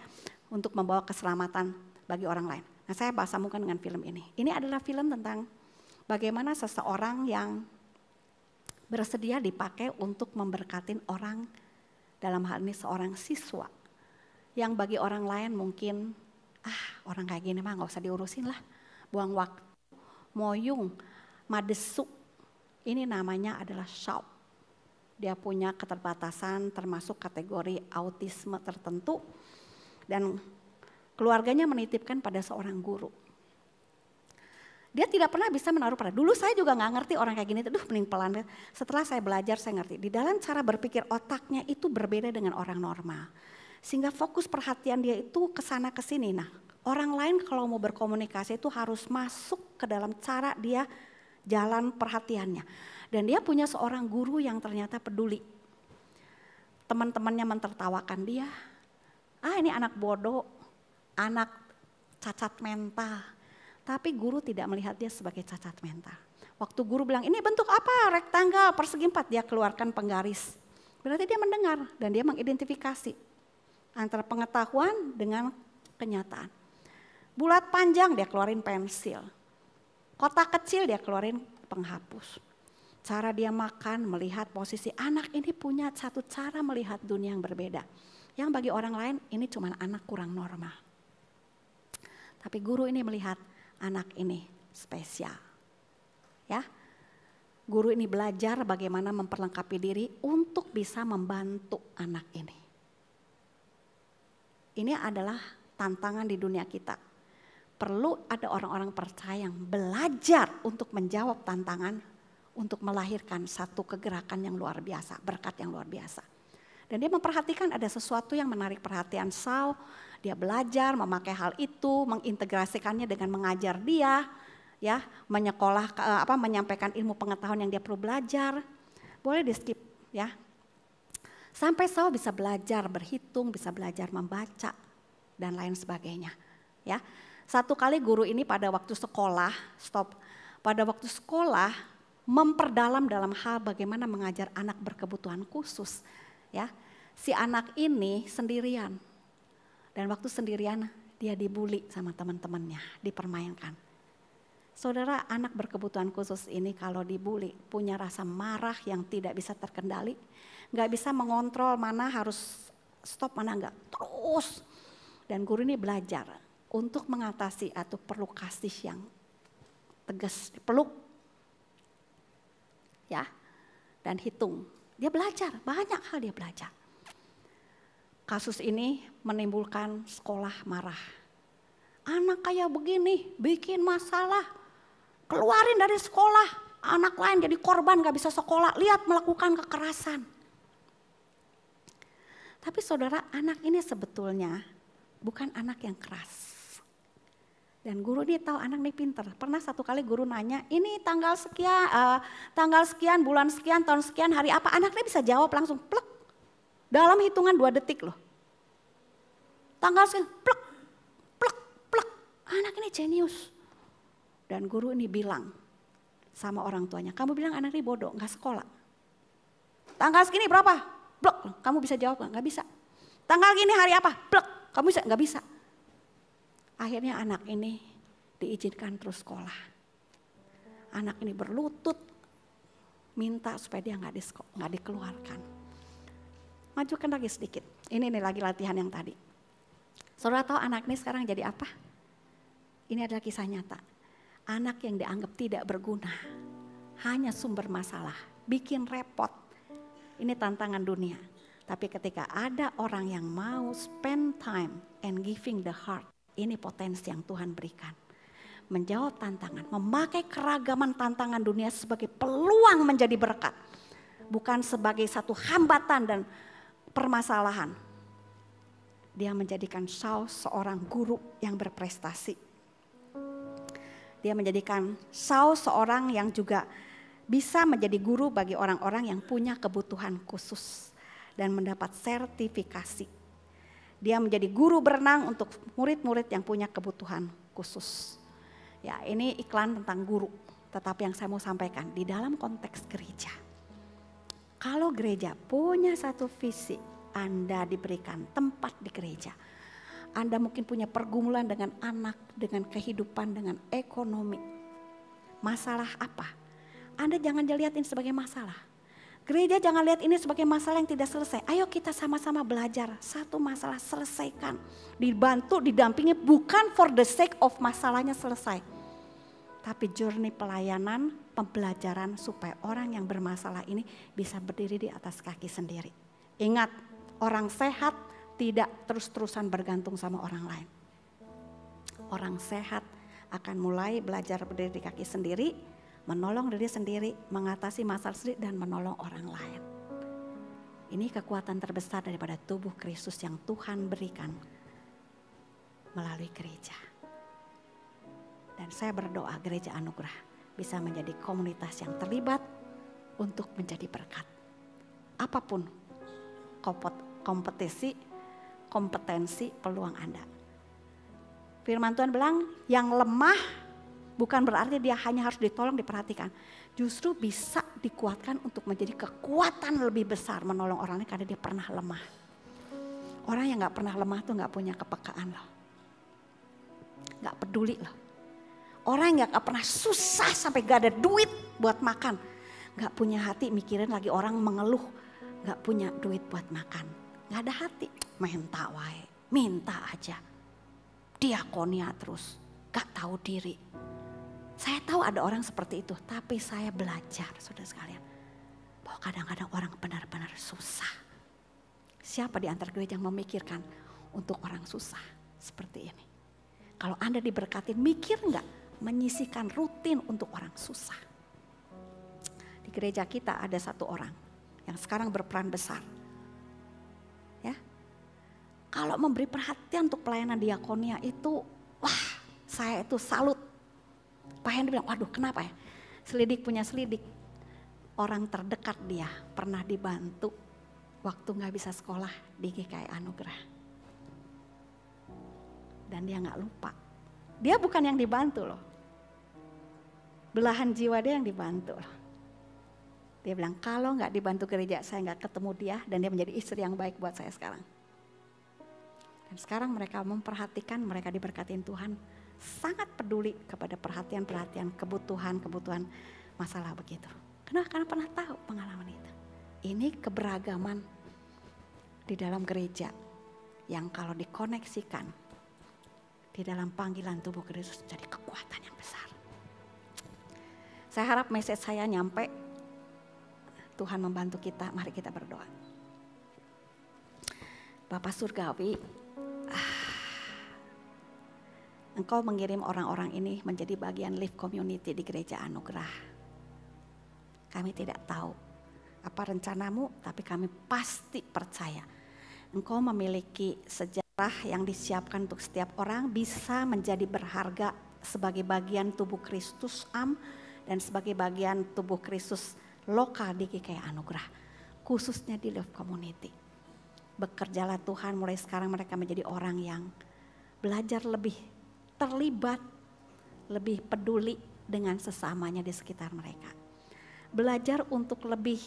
untuk membawa keselamatan bagi orang lain. Nah saya bahas sambungkan dengan film ini. Ini adalah film tentang bagaimana seseorang yang bersedia dipakai untuk memberkatin orang, dalam hal ini seorang siswa, yang bagi orang lain mungkin, orang kayak gini mah gak usah diurusin lah, buang waktu. Moyung, madesuk, ini namanya adalah Shaub. Dia punya keterbatasan termasuk kategori autisme tertentu dan keluarganya menitipkan pada seorang guru. Dia tidak pernah bisa menaruh pada. Dulu saya juga gak ngerti orang kayak gini, mending pelan. Setelah saya belajar saya ngerti, di dalam cara berpikir otaknya itu berbeda dengan orang normal. Sehingga fokus perhatian dia itu kesana kesini. Nah, orang lain kalau mau berkomunikasi itu harus masuk ke dalam cara dia jalan perhatiannya. Dan dia punya seorang guru yang ternyata peduli. Teman-temannya mentertawakan dia. Ini anak bodoh, anak cacat mental. Tapi guru tidak melihat dia sebagai cacat mental. Waktu guru bilang, ini bentuk apa? Rektangel, persegi 4. Dia keluarkan penggaris. Berarti dia mendengar dan dia mengidentifikasi antara pengetahuan dengan kenyataan. Bulat panjang dia keluarin pensil. Kotak kecil dia keluarin penghapus. Cara dia makan, melihat posisi anak ini punya satu cara melihat dunia yang berbeda. Yang bagi orang lain ini cuma anak kurang normal. Tapi guru ini melihat anak ini spesial. Ya. Guru ini belajar bagaimana memperlengkapi diri untuk bisa membantu anak ini. Ini adalah tantangan di dunia kita. Perlu ada orang-orang percaya yang belajar untuk menjawab tantangan, untuk melahirkan satu kegerakan yang luar biasa, berkat yang luar biasa. Dan dia memperhatikan ada sesuatu yang menarik perhatian Saul. Dia belajar memakai hal itu, mengintegrasikannya dengan mengajar dia, ya, menyampaikan ilmu pengetahuan yang dia perlu belajar. Boleh di skip, ya. Sampai Saul bisa belajar berhitung, bisa belajar membaca dan lain sebagainya, ya. Satu kali guru ini pada waktu sekolah, memperdalam dalam hal bagaimana mengajar anak berkebutuhan khusus, ya. Si anak ini sendirian. Dan waktu sendirian dia dibully sama teman-temannya, dipermainkan. Saudara, anak berkebutuhan khusus ini kalau dibully punya rasa marah yang tidak bisa terkendali. Gak bisa mengontrol mana harus stop, mana enggak. Terus. Dan guru ini belajar untuk mengatasi atau perlu kasih yang tegas, peluk. Ya, dan hitung. Dia belajar, banyak hal dia belajar. Kasus ini menimbulkan sekolah marah. Anak kayak begini bikin masalah, keluarin dari sekolah. Anak lain jadi korban gak bisa sekolah, lihat melakukan kekerasan. Tapi saudara, anak ini sebetulnya bukan anak yang keras. Dan guru ini tahu anak ini pinter. Pernah satu kali guru nanya, ini tanggal sekian, bulan sekian, tahun sekian, hari apa? Anak ini bisa jawab langsung, plek. Dalam hitungan 2 detik loh. Tanggal sekian, plek, plek, plek. Anak ini jenius. Dan guru ini bilang sama orang tuanya, kamu bilang anak ini bodoh, gak sekolah. Tanggal segini berapa? Plek, kamu bisa jawab gak? Gak bisa. Tanggal gini hari apa? Plek. kamu bisa, nggak bisa. Akhirnya anak ini diizinkan terus sekolah. Anak ini berlutut minta supaya dia nggak dikeluarkan. Majukan lagi sedikit. Ini lagi latihan yang tadi. Saudara tahu anak ini sekarang jadi apa? Ini adalah kisah nyata. Anak yang dianggap tidak berguna, hanya sumber masalah, bikin repot. Ini tantangan dunia. Tapi ketika ada orang yang mau spend time and giving the heart, ini potensi yang Tuhan berikan. Menjawab tantangan, memakai keragaman tantangan dunia sebagai peluang menjadi berkat. Bukan sebagai satu hambatan dan permasalahan. Dia menjadikan Saul seorang guru yang berprestasi. Dia menjadikan Saul seorang yang juga bisa menjadi guru bagi orang-orang yang punya kebutuhan khusus dan mendapat sertifikasi. Dia menjadi guru berenang untuk murid-murid yang punya kebutuhan khusus. Ya, ini iklan tentang guru, tetapi yang saya mau sampaikan di dalam konteks gereja. Kalau gereja punya satu visi, Anda diberikan tempat di gereja. Anda mungkin punya pergumulan dengan anak, dengan kehidupan, dengan ekonomi. Masalah apa? Anda jangan lihat ini sebagai masalah. Gereja jangan lihat ini sebagai masalah yang tidak selesai. Ayo kita sama-sama belajar. Satu masalah selesaikan. Dibantu, didampingi bukan for the sake of masalahnya selesai. Tapi journey pelayanan, pembelajaran supaya orang yang bermasalah ini bisa berdiri di atas kaki sendiri. Ingat, orang sehat tidak terus-terusan bergantung sama orang lain. Orang sehat akan mulai belajar berdiri di kaki sendiri, menolong diri sendiri, mengatasi masalah sendiri dan menolong orang lain. Ini kekuatan terbesar daripada tubuh Kristus yang Tuhan berikan melalui gereja. Dan saya berdoa gereja anugerah bisa menjadi komunitas yang terlibat untuk menjadi berkat. Apapun kompetensi peluang Anda. Firman Tuhan bilang yang lemah bukan berarti dia hanya harus ditolong, diperhatikan. Justru bisa dikuatkan untuk menjadi kekuatan lebih besar menolong orang lain karena dia pernah lemah. Orang yang gak pernah lemah tuh gak punya kepekaan loh. Gak peduli loh. Orang yang gak pernah susah sampai gak ada duit buat makan. Gak punya hati mikirin lagi orang mengeluh. Gak punya duit buat makan. Gak ada hati. Minta wae. Minta aja. Diakonia terus. Gak tahu diri. Saya tahu ada orang seperti itu. Tapi saya belajar saudara sekalian. Bahwa kadang-kadang orang benar-benar susah. Siapa di antara gereja yang memikirkan untuk orang susah seperti ini? Kalau Anda diberkatin, mikir gak? Menyisihkan rutin untuk orang susah. Di gereja kita ada satu orang yang sekarang berperan besar. Ya, kalau memberi perhatian untuk pelayanan diakonia itu, wah, saya itu salut. Pak Henry bilang, waduh kenapa ya? Selidik punya selidik. Orang terdekat dia pernah dibantu waktu gak bisa sekolah di GKI Anugerah. Dan dia gak lupa. Dia bukan yang dibantu loh. Belahan jiwa dia yang dibantu loh. Dia bilang kalau gak dibantu gereja saya gak ketemu dia. Dan dia menjadi istri yang baik buat saya sekarang. Dan sekarang mereka memperhatikan, mereka diberkatin Tuhan. Sangat peduli kepada perhatian-perhatian, kebutuhan masalah begitu. Kenapa? Karena pernah tahu pengalaman itu. Ini keberagaman di dalam gereja yang kalau dikoneksikan di dalam panggilan tubuh Kristus jadi kekuatan yang besar. Saya harap message saya nyampe. Tuhan membantu kita, mari kita berdoa. Bapa Surgawi, Engkau mengirim orang-orang ini menjadi bagian live community di gereja Anugerah. Kami tidak tahu apa rencanamu, tapi kami pasti percaya. Engkau memiliki sejarah yang disiapkan untuk setiap orang bisa menjadi berharga sebagai bagian tubuh Kristus dan sebagai bagian tubuh Kristus lokal di GKI Anugerah. Khususnya di live community. Bekerjalah Tuhan mulai sekarang mereka menjadi orang yang belajar lebih terlibat, lebih peduli dengan sesamanya di sekitar mereka. Belajar untuk lebih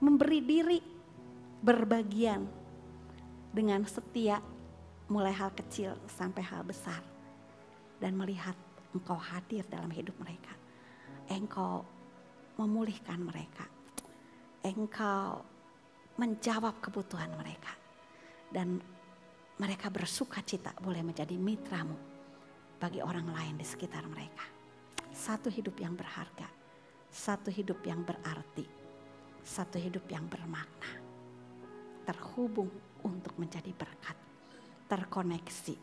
memberi diri, berbagian dengan setia mulai hal kecil sampai hal besar. Dan melihat Engkau hadir dalam hidup mereka. Engkau memulihkan mereka. Engkau menjawab kebutuhan mereka. Dan mereka bersuka cita boleh menjadi mitramu bagi orang lain di sekitar mereka. Satu hidup yang berharga, satu hidup yang berarti, satu hidup yang bermakna. Terhubung untuk menjadi berkat, terkoneksi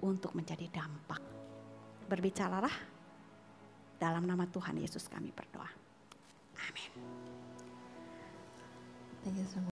untuk menjadi dampak. Berbicaralah, dalam nama Tuhan Yesus kami berdoa. Amin.